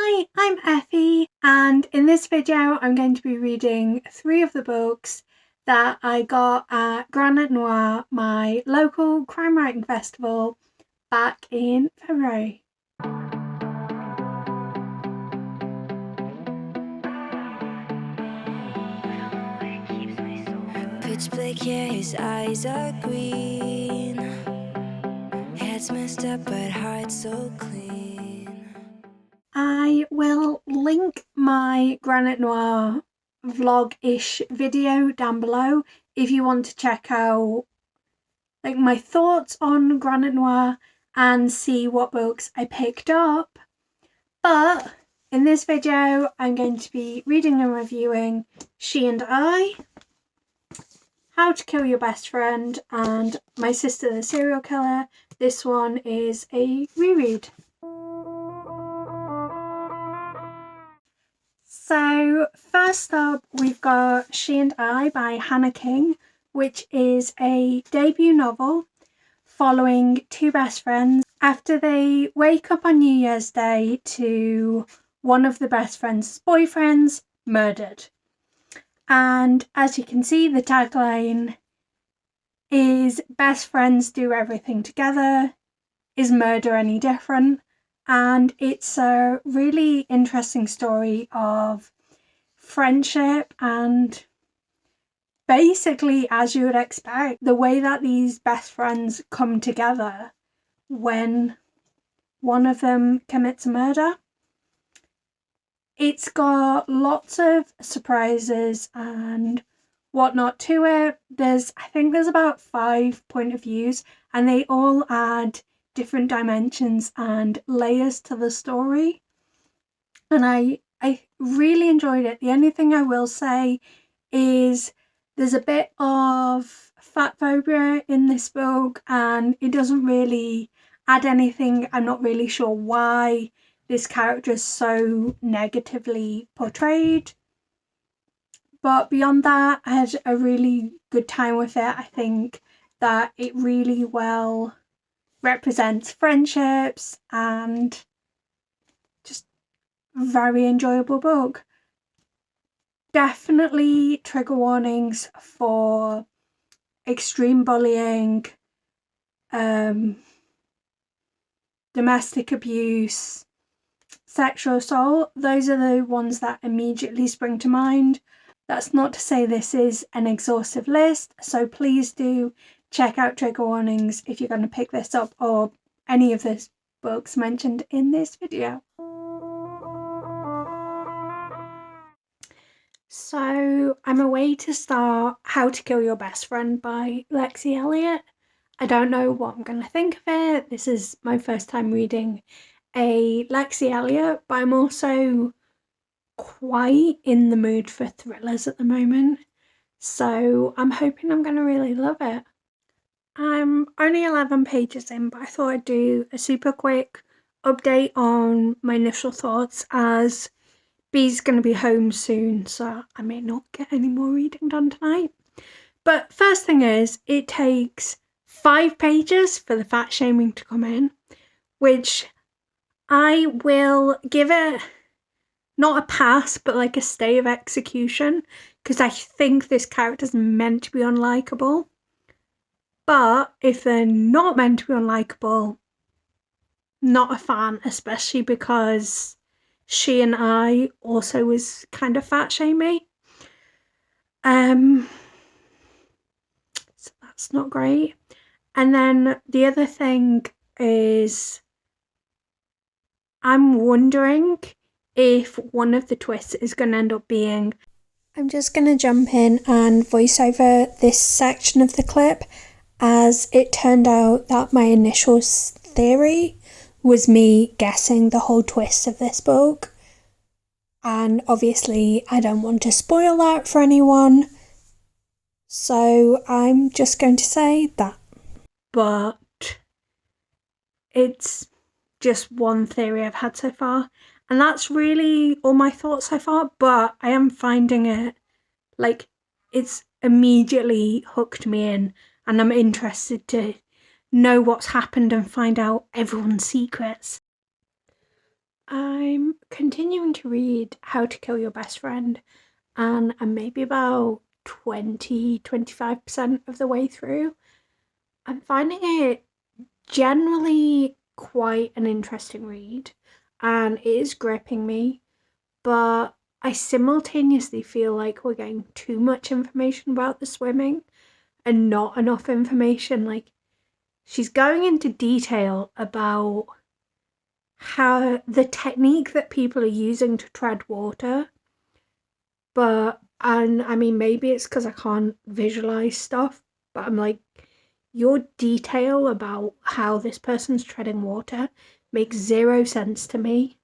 Hi, I'm Effie, and in this video I'm going to be reading 3 of the books that I got at Granite Noir, my local crime writing festival, back in February. Pitch black hair, his eyes are green. Head's messed up, but heart so clean. I will link my Granite Noir vlog-ish video down below if you want to check out my thoughts on Granite Noir and see what books I picked up. But in this video I'm going to be reading and reviewing She and I, How to Kill Your Best Friend, and My Sister the Serial Killer. This one is a reread. So first up we've got She and I by Hannah King, which is a debut novel following 2 best friends after they wake up on New Year's Day to one of the best friends' boyfriends murdered. And as you can see, the tagline is "Best friends do everything together. Is murder any different?" And it's a really interesting story of friendship and basically, as you would expect, the way that these best friends come together when one of them commits a murder. It's got lots of surprises and whatnot to it. I think there's about 5 point of views, and they all add different dimensions and layers to the story. And I really enjoyed it. The only thing I will say is there's a bit of fat phobia in this book, and it doesn't really add anything. I'm not really sure why this character is so negatively portrayed. But beyond that, I had a really good time with it. I think that it really well represents friendships and just a very enjoyable book. Definitely trigger warnings for extreme bullying, domestic abuse, sexual assault. Those are the ones that immediately spring to mind. That's not to say this is an exhaustive list, so please do check out trigger warnings if you're going to pick this up or any of the books mentioned in this video. So I'm away to start How to Kill Your Best Friend by Lexie Elliot. I don't know what I'm going to think of it. This is my first time reading a Lexie Elliot, but I'm also quite in the mood for thrillers at the moment, so I'm hoping I'm going to really love it. I'm only 11 pages in, but I thought I'd do a super quick update on my initial thoughts, as B's going to be home soon, so I may not get any more reading done tonight. But first thing is, it takes 5 pages for the fat shaming to come in, which I will give it not a pass, but like a stay of execution, because I think this character's meant to be unlikable. But if they're not meant to be unlikable, not a fan, especially because She and I also was kind of fat shamey. So that's not great. And then the other thing is, I'm wondering if one of the twists is going to end up being... I'm just going to jump in and voice over this section of the clip, as it turned out that my initial theory was me guessing the whole twist of this book. And obviously I don't want to spoil that for anyone, so I'm just going to say that. But it's just one theory I've had so far, and that's really all my thoughts so far. But I am finding it, like, it's immediately hooked me in, and I'm interested to know what's happened and find out everyone's secrets. I'm continuing to read How to Kill Your Best Friend, and I'm maybe about 25% of the way through. I'm finding it generally quite an interesting read, and it is gripping me, but I simultaneously feel like we're getting too much information about the swimming and not enough information. Like, she's going into detail about how the technique that people are using to tread water, and I mean, maybe it's because I can't visualize stuff, but I'm like, your detail about how this person's treading water makes zero sense to me.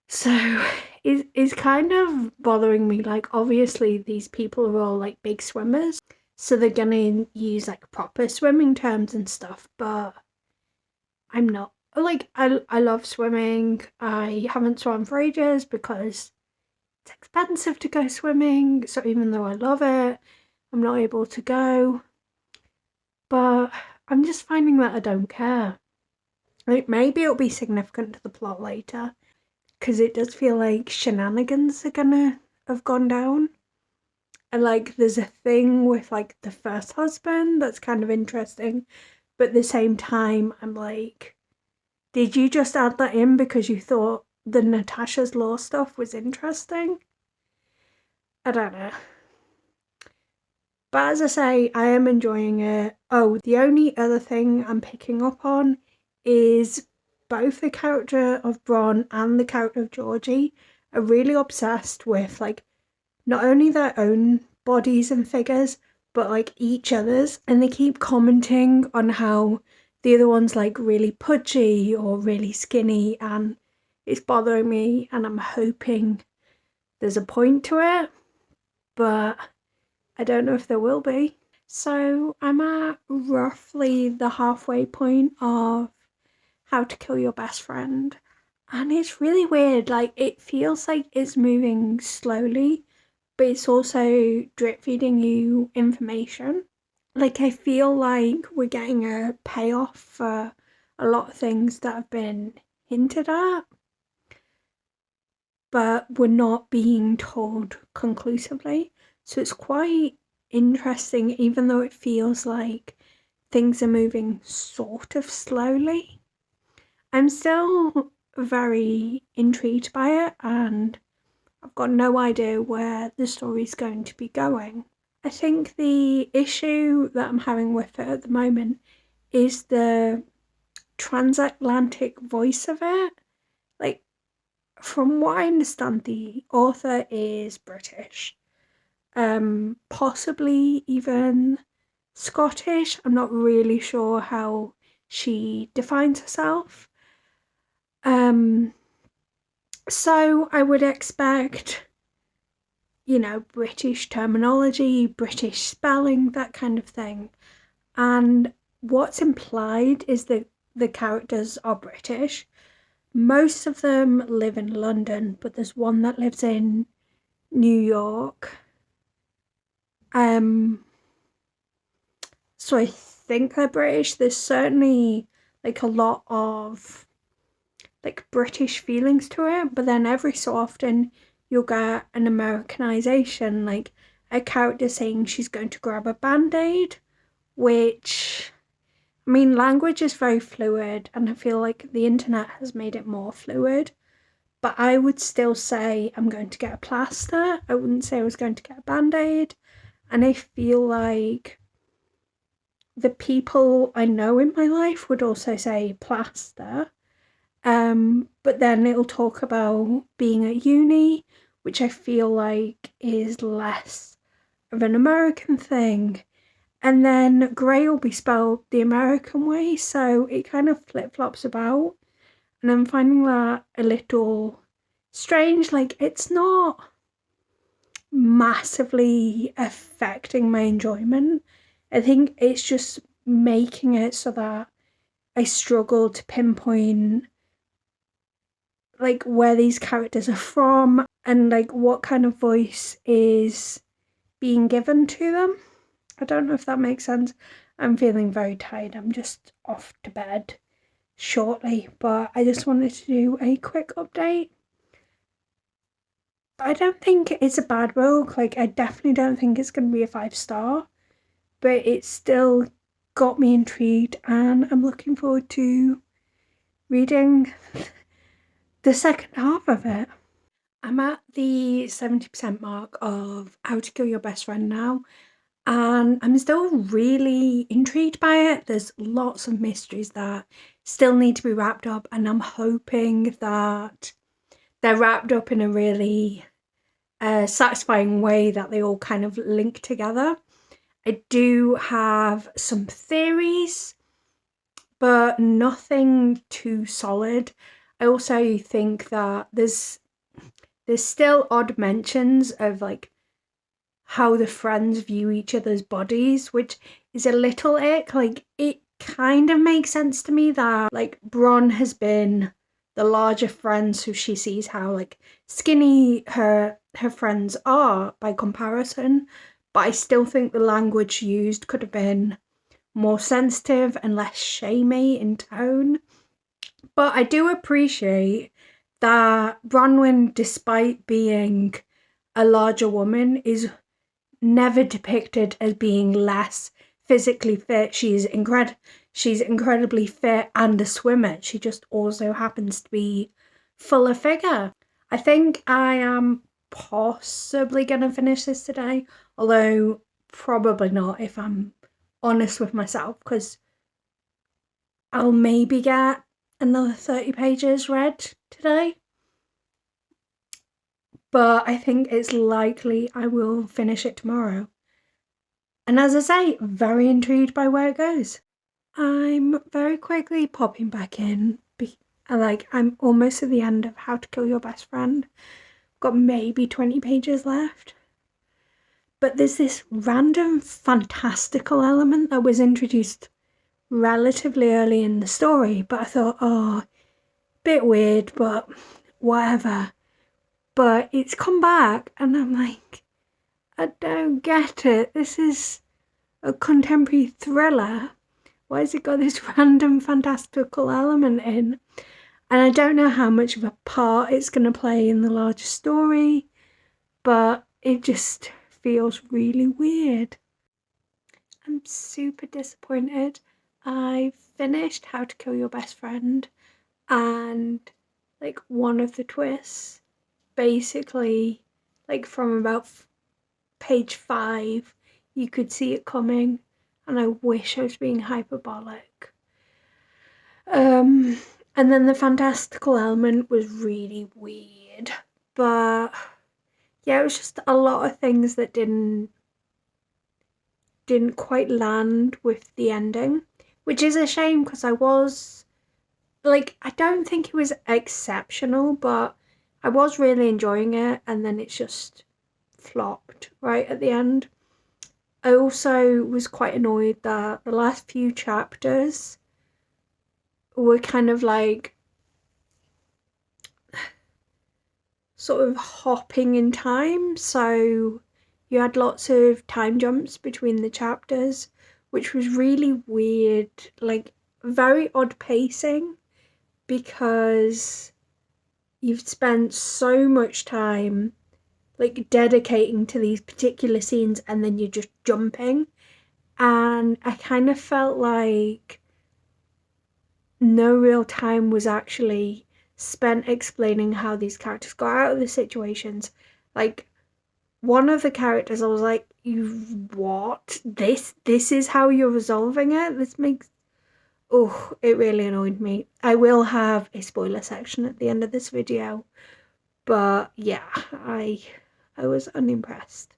So it's kind of bothering me. Like, obviously, these people are all like big swimmers, so they're gonna use like proper swimming terms and stuff, but I'm not. Like, I love swimming. I haven't swum for ages because it's expensive to go swimming, so even though I love it, I'm not able to go. But I'm just finding that I don't care. Like, maybe it'll be significant to the plot later, because it does feel like shenanigans are gonna have gone down. And like, there's a thing with like the first husband that's kind of interesting, but at the same time, I'm like, did you just add that in because you thought the Natasha's Law stuff was interesting? I don't know. But as I say, I am enjoying it. Oh, the only other thing I'm picking up on is both the character of Bron and the character of Georgie are really obsessed with like not only their own bodies and figures, but like each other's. And they keep commenting on how the other one's like really pudgy or really skinny, and it's bothering me, and I'm hoping there's a point to it, but I don't know if there will be. So I'm at roughly the halfway point of How to Kill Your Best Friend. And it's really weird. Like, it feels like it's moving slowly, but it's also drip feeding you information. Like, I feel like we're getting a payoff for a lot of things that have been hinted at, but we're not being told conclusively. So it's quite interesting, even though it feels like things are moving sort of slowly. I'm still very intrigued by it, and I've got no idea where the story's going to be going. I think the issue that I'm having with it at the moment is the transatlantic voice of it. Like, from what I understand, the author is British, possibly even Scottish. I'm not really sure how she defines herself. So I would expect, British terminology, British spelling, that kind of thing. And what's implied is that the characters are British. Most of them live in London, but there's one that lives in New York. So I think they're British. There's certainly like a lot of like British feelings to it, but then every so often you'll get an Americanization, like a character saying she's going to grab a band-aid, which, I mean, language is very fluid, and I feel like the internet has made it more fluid, but I would still say I'm going to get a plaster. I wouldn't say I was going to get a band-aid, and I feel like the people I know in my life would also say plaster. But then it'll talk about being at uni, which I feel like is less of an American thing. And then grey will be spelled the American way, so it kind of flip-flops about. And I'm finding that a little strange. Like, it's not massively affecting my enjoyment. I think it's just making it so that I struggle to pinpoint like where these characters are from and like what kind of voice is being given to them. I don't know if that makes sense. I'm feeling very tired. I'm just off to bed shortly, but I just wanted to do a quick update. I don't think it's a bad book. Like, I definitely don't think it's going to be a 5-star, but it still got me intrigued, and I'm looking forward to reading the second half of it. I'm at the 70% mark of How to Kill Your Best Friend now, and I'm still really intrigued by it. There's lots of mysteries that still need to be wrapped up, and I'm hoping that they're wrapped up in a really satisfying way, that they all kind of link together. I do have some theories, but nothing too solid. I also think that there's still odd mentions of like how the friends view each other's bodies, which is a little ick. Like, it kind of makes sense to me that like Bron has been the larger friend, so she sees how like skinny her friends are by comparison, but I still think the language used could have been more sensitive and less shamey in tone. But I do appreciate that Bronwyn, despite being a larger woman, is never depicted as being less physically fit. She's incredibly fit and a swimmer. She just also happens to be fuller figure. I think I am possibly going to finish this today, although probably not if I'm honest with myself, because I'll maybe get another 30 pages read today. But I think it's likely I will finish it tomorrow. And as I say, very intrigued by where it goes. I'm very quickly popping back in. I'm almost at the end of How to Kill Your Best Friend. Got maybe 20 pages left. But there's this random fantastical element that was introduced relatively early in the story, but I thought, oh, bit weird, but whatever. But it's come back, and I'm like, I don't get it. This is a contemporary thriller. Why has it got this random fantastical element in? And I don't know how much of a part it's going to play in the larger story, but it just feels really weird. I'm super disappointed. I finished How to Kill Your Best Friend, and like one of the twists, basically, like from about page 5, you could see it coming, and I wish I was being hyperbolic. And then the fantastical element was really weird, but yeah, it was just a lot of things that didn't quite land with the ending, which is a shame, because I was like, I don't think it was exceptional, but I was really enjoying it, and then it's just flopped right at the end. I also was quite annoyed that the last few chapters were kind of like sort of hopping in time, so you had lots of time jumps between the chapters, which was really weird, like very odd pacing, because you've spent so much time like dedicating to these particular scenes, and then you're just jumping, and I kind of felt like no real time was actually spent explaining how these characters got out of the situations. Like, one of the characters, I was like, you what? This is how you're resolving it? This makes it really annoyed me. I will have a spoiler section at the end of this video, but yeah, I was unimpressed.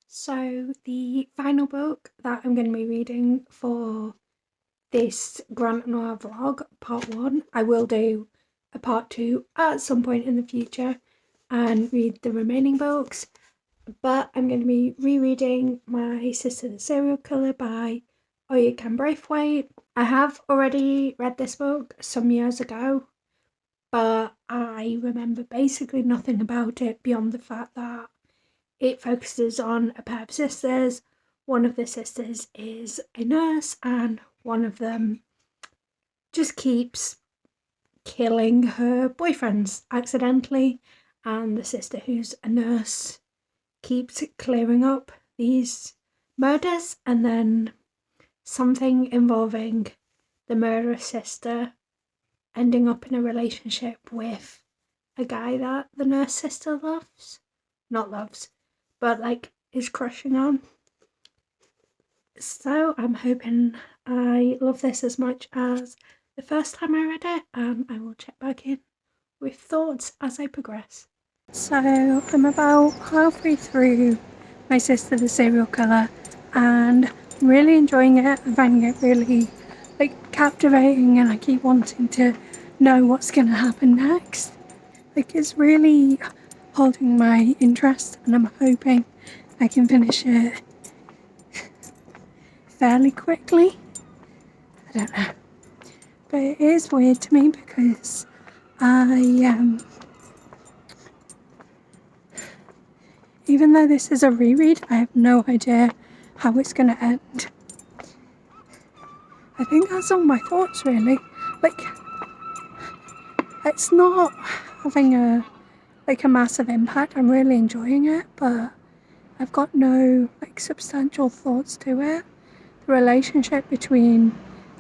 So the final book that I'm going to be reading for this Granite Noir vlog, part 1, I will do a part 2 at some point in the future and read the remaining books, but I'm going to be rereading My Sister the Serial Killer by Oyinkan Braithwaite. I have already read this book some years ago, but I remember basically nothing about it beyond the fact that it focuses on a pair of sisters, one of the sisters is a nurse and one of them just keeps killing her boyfriends accidentally, and the sister who's a nurse keeps clearing up these murders, and then something involving the murderous sister ending up in a relationship with a guy that the nurse sister not loves, but like is crushing on. So I'm hoping I love this as much as the first time I read it, and I will check back in with thoughts as I progress. So I'm about halfway through My Sister the Serial Killer, and I'm really enjoying it. I'm finding it really captivating, and I keep wanting to know what's going to happen next. It's really holding my interest, and I'm hoping I can finish it fairly quickly. I don't know, but it is weird to me because even though this is a reread, I have no idea how it's going to end. I think that's all my thoughts, really. It's not having a massive impact. I'm really enjoying it, but I've got no substantial thoughts to it. The relationship between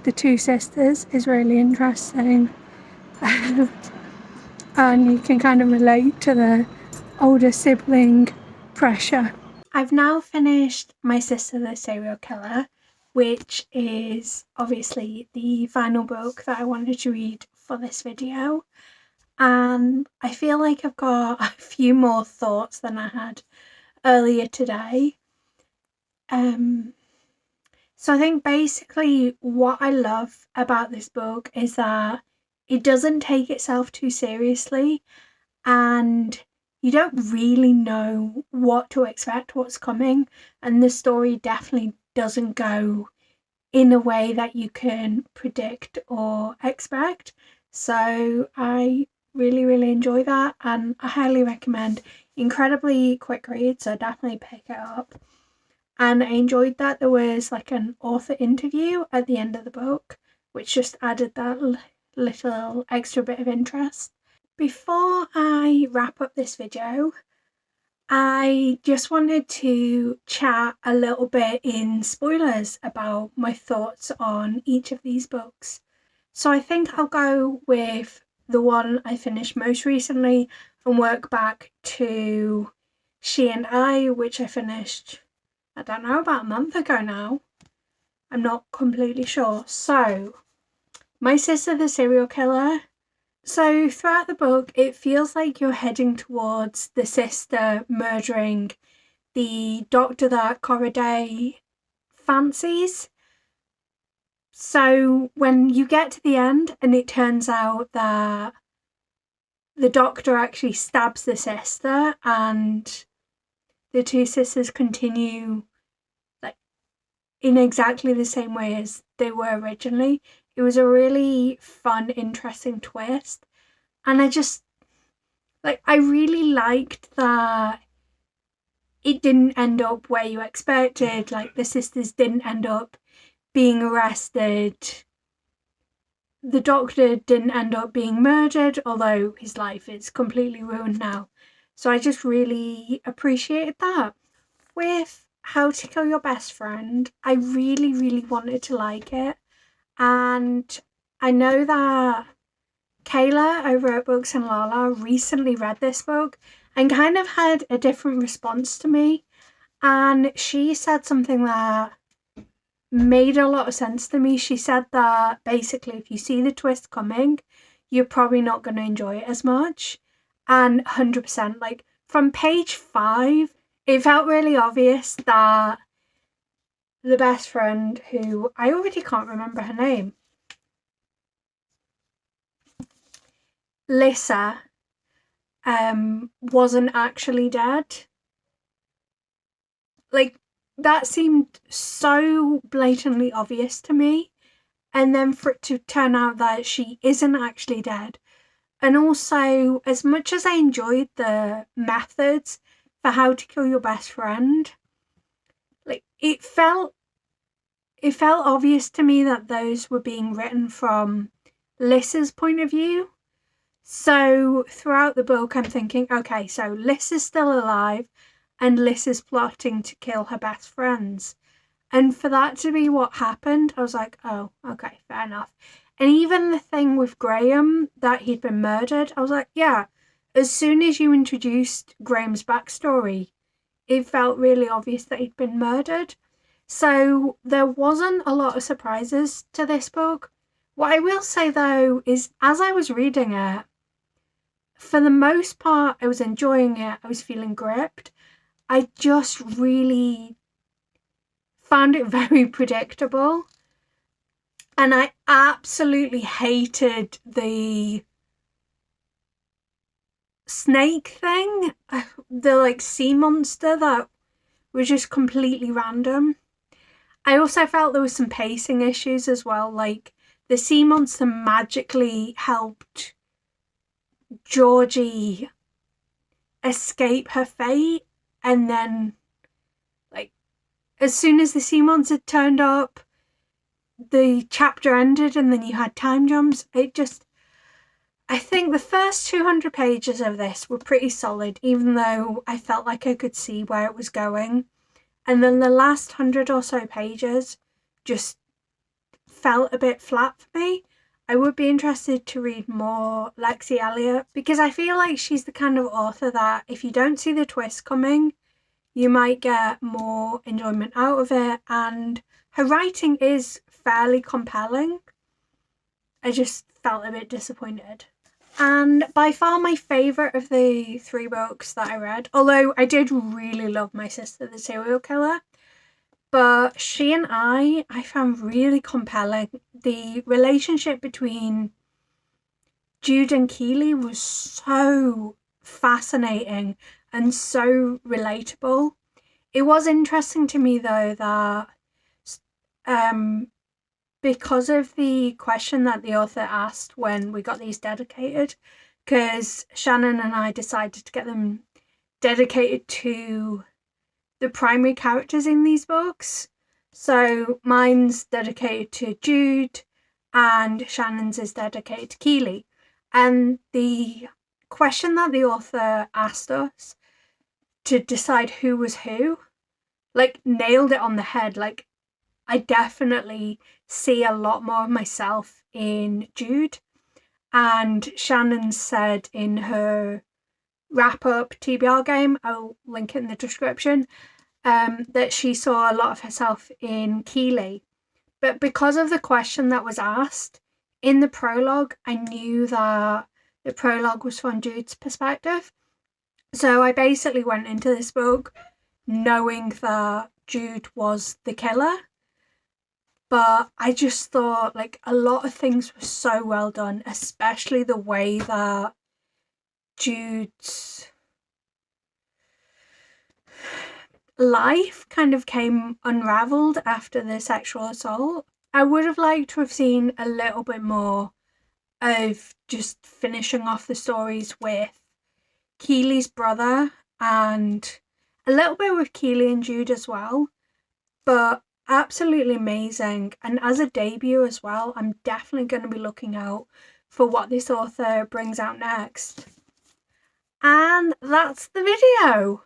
the two sisters is really interesting. And you can kind of relate to the older sibling pressure. I've now finished My Sister the Serial Killer, which is obviously the final book that I wanted to read for this video. And I feel like I've got a few more thoughts than I had earlier today. So I think basically what I love about this book is that it doesn't take itself too seriously, and you don't really know what to expect, what's coming, and the story definitely doesn't go in a way that you can predict or expect. So I really, really enjoy that, and I highly recommend. Incredibly quick read, so definitely pick it up. And I enjoyed that there was an author interview at the end of the book, which just added that little extra bit of interest. Before I wrap up this video, I just wanted to chat a little bit in spoilers about my thoughts on each of these books. So I think I'll go with the one I finished most recently and work back to She and I, which I finished, I don't know, about a month ago now. I'm not completely sure. So, My Sister the Serial Killer. So throughout the book, it feels like you're heading towards the sister murdering the doctor that Corriday fancies. So when you get to the end and it turns out that the doctor actually stabs the sister and the two sisters continue in exactly the same way as they were originally, it was a really fun, interesting twist. And I just, I really liked that it didn't end up where you expected. The sisters didn't end up being arrested. The doctor didn't end up being murdered, although his life is completely ruined now. So I just really appreciated that. With How to Kill Your Best Friend, I really, really wanted to like it. And I know that Kayla over at Books and Lala recently read this book and kind of had a different response to me. And she said something that made a lot of sense to me. She said that basically if you see the twist coming, you're probably not going to enjoy it as much. And 100%, from page 5, it felt really obvious that the best friend, who I already can't remember her name, Lissa, wasn't actually dead. That seemed so blatantly obvious to me. And then for it to turn out that she isn't actually dead. And also, as much as I enjoyed the methods for How to Kill Your Best Friend, it felt obvious to me that those were being written from Lys's point of view. So throughout the book, I'm thinking, okay, so Lys is still alive and Lys is plotting to kill her best friends. And for that to be what happened, I was like, oh, okay, fair enough. And even the thing with Graham, that he'd been murdered, I was like, yeah, as soon as you introduced Graham's backstory, it felt really obvious that he'd been murdered. So there wasn't a lot of surprises to this book. What I will say though is, as I was reading it, for the most part, I was enjoying it. I was feeling gripped. I just really found it very predictable. And I absolutely hated the snake thing. The like sea monster that was just completely random. I also felt there was some pacing issues as well. Like the sea monster magically helped Georgie escape her fate, and then like as soon as the sea monster turned up, the chapter ended and then you had time jumps. I think the first 200 pages of this were pretty solid, even though I felt like I could see where it was going. And then the last 100 or so pages just felt a bit flat for me. I would be interested to read more Lexie Elliot, because I feel like she's the kind of author that if you don't see the twist coming, you might get more enjoyment out of it, and her writing is fairly compelling. I just felt a bit disappointed. And by far my favourite of the 3 books that I read, although I did really love My Sister the Serial Killer, but she and I found really compelling. The relationship between Jude and Keely was so fascinating and so relatable. It was interesting to me though that because of the question that the author asked when we got these dedicated, because Shannon and I decided to get them dedicated to the primary characters in these books. So mine's dedicated to Jude and Shannon's is dedicated to Keely. And the question that the author asked us to decide who was who, like, nailed it on the head. Like, I definitely see a lot more of myself in Jude. And Shannon said in her wrap-up TBR game, I'll link it in the description, that she saw a lot of herself in Keely. But because of the question that was asked in the prologue, I knew that the prologue was from Jude's perspective. So I basically went into this book knowing that Jude was the killer. But I just thought, like, a lot of things were so well done, especially the way that Jude's life kind of came unraveled after the sexual assault. I would have liked to have seen a little bit more of just finishing off the stories with Keely's brother and a little bit with Keely and Jude as well. But absolutely amazing. And as a debut as well, I'm definitely going to be looking out for what this author brings out next. And that's the video.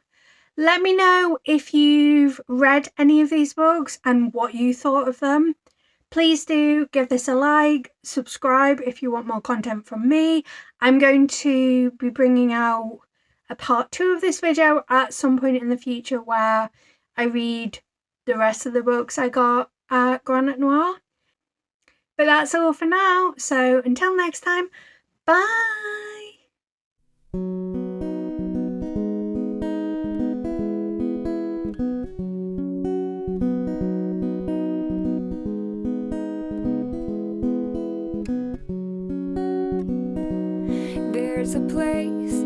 Let me know if you've read any of these books and what you thought of them. Please do give this a like, subscribe if you want more content from me. I'm going to be bringing out a part 2 of this video at some point in the future where I read the rest of the books I got at Granite Noir. But that's all for now, so until next time, bye! There's a place